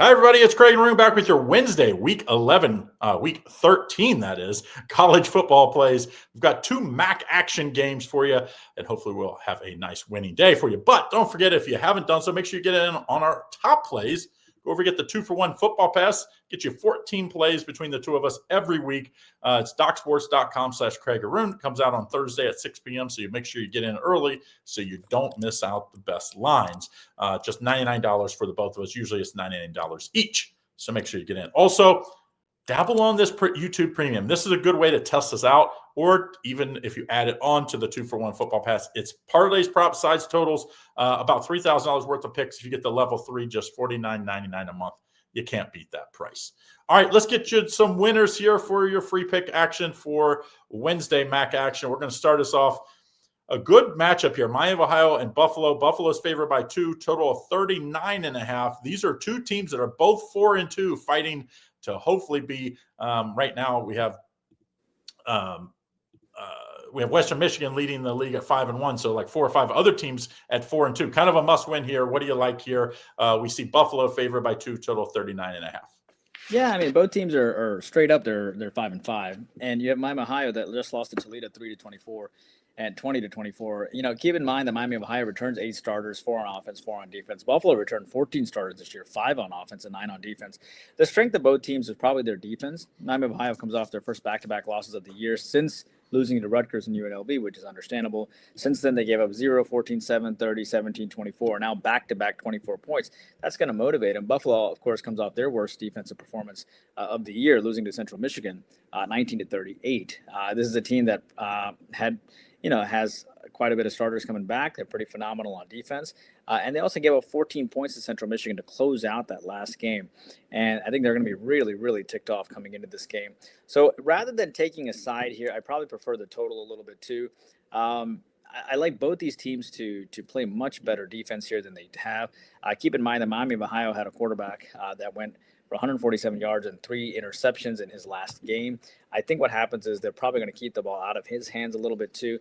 Hi, everybody. It's Craig and Arun back with your Wednesday, week 13, that is, college football plays. We've got two MAC action games for you, and hopefully we'll have a nice winning day for you. But don't forget, if you haven't done so, make sure you get in on our top plays. Go over, get the 2-for-1 football pass, get you 14 plays between the two of us every week. It's docsports.com/Craig Arun. Comes out on Thursday at 6 p.m., so you make sure you get in early so you don't miss out the best lines. Just $99 for the both of us. Usually it's $99 each, so make sure you get in. Also, dabble on this YouTube Premium. This is a good way to test us out, or even if you add it on to the 2-for-1 football pass, it's parlays, props, sides, totals, about $3,000 worth of picks. If you get the level 3, just $49.99 a month. You can't beat that price. All right, let's get you some winners here for your free pick action for Wednesday MAC action. We're going to start us off. A good matchup here, Miami of Ohio and Buffalo. Buffalo's favored by 2, total of 39.5. These are two teams that are both 4-2, fighting to hopefully be. Right now, we have Western Michigan leading the league at 5-1. So like 4 or 5 other teams at 4-2. Kind of a must win here. What do you like here? We see Buffalo favored by 2, total of 39.5. Yeah, I mean, both teams are straight up. They're 5-5, and you have Miami of Ohio that just lost to Toledo 3-24. And 20-24. Keep in mind that Miami of Ohio returns 8 starters, 4 on offense, 4 on defense. Buffalo returned 14 starters this year, 5 on offense and 9 on defense. The strength of both teams is probably their defense. Miami of Ohio comes off their first back-to-back losses of the year since losing to Rutgers and UNLV, which is understandable. Since then, they gave up 0, 14, 7, 30, 17, 24. Now back-to-back 24 points. That's going to motivate them. Buffalo, of course, comes off their worst defensive performance of the year, losing to Central Michigan, 19-38. This is a team that has quite a bit of starters coming back. They're pretty phenomenal on defense. And they also gave up 14 points to Central Michigan to close out that last game. And I think they're going to be really, really ticked off coming into this game. So rather than taking a side here, I probably prefer the total a little bit too. I like both these teams to play much better defense here than they have. Keep in mind that Miami of Ohio had a quarterback that went for 147 yards and 3 interceptions in his last game. I think what happens is they're probably going to keep the ball out of his hands a little bit too.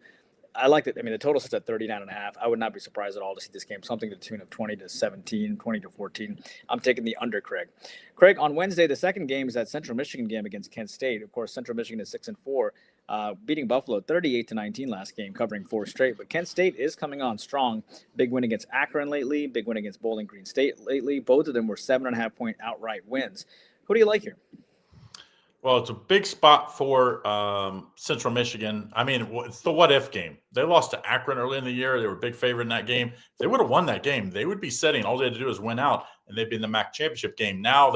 I like that. I mean, the total sits at 39.5. I would not be surprised at all to see this game something to the tune of 20-17, 20-14. I'm taking the under, Craig. Craig, on Wednesday, the second game is that Central Michigan game against Kent State. Of course, Central Michigan is 6-4, beating Buffalo 38-19 last game, covering 4 straight. But Kent State is coming on strong. Big win against Akron lately. Big win against Bowling Green State lately. Both of them were 7.5-point outright wins. Who do you like here? Well, it's a big spot for Central Michigan. I mean, it's the what-if game. They lost to Akron early in the year. They were a big favorite in that game. If they would have won that game, they would be setting. All they had to do is win out, and they'd be in the MAC championship game. Now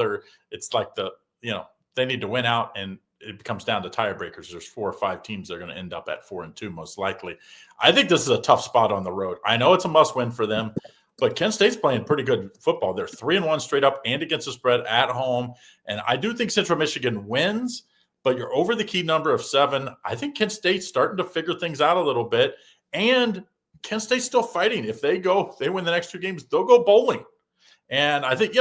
it's like they need to win out, and it comes down to tiebreakers. There's 4 or 5 teams that are going to end up at 4-2 most likely. I think this is a tough spot on the road. I know it's a must-win for them. But Kent State's playing pretty good football. They're 3-1 straight up and against the spread at home. And I do think Central Michigan wins, but you're over the key number of 7. I think Kent State's starting to figure things out a little bit. And Kent State's still fighting. If they win the next 2 games, they'll go bowling. And I think,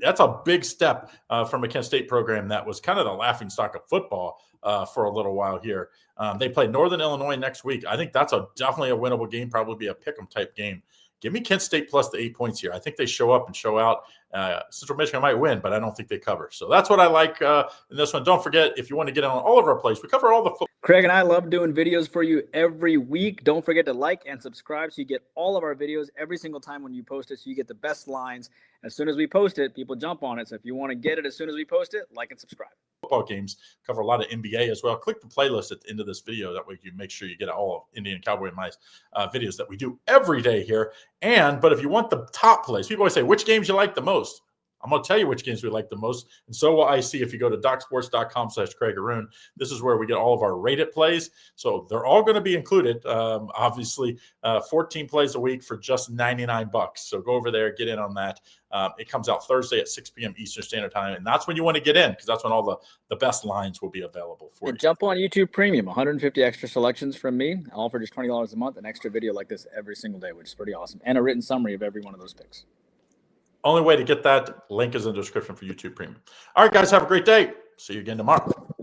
that's a big step from a Kent State program that was kind of the laughingstock of football for a little while here. They play Northern Illinois next week. I think that's definitely a winnable game, probably be a pick-em type game. Give me Kent State plus the 8 points here. I think they show up and show out. Central Michigan might win, but I don't think they cover. So that's what I like in this one. Don't forget, if you want to get on all of our plays, we cover all the football. Craig and I love doing videos for you every week. Don't forget to like and subscribe so you get all of our videos every single time when you post it, so you get the best lines. As soon as we post it, people jump on it. So if you want to get it as soon as we post it, like and subscribe. Football games, cover a lot of NBA as well. Click the playlist at the end of this video. That way you make sure you get all of Indian Cowboy and my videos that we do every day here. But if you want the top plays, people always say, which games you like the most? I'm going to tell you which games we like the most. And so will I see if you go to docsports.com/Craig Arun. This is where we get all of our rated plays. So they're all going to be included. Obviously, 14 plays a week for just $99. So go over there, get in on that. It comes out Thursday at 6 p.m. Eastern Standard Time. And that's when you want to get in, because that's when all the best lines will be available for you. Jump on YouTube Premium, 150 extra selections from me. All for just $20 a month, an extra video like this every single day, which is pretty awesome. And a written summary of every one of those picks. Only way to get that link is in the description for YouTube Premium. All right, guys, have a great day. See you again tomorrow.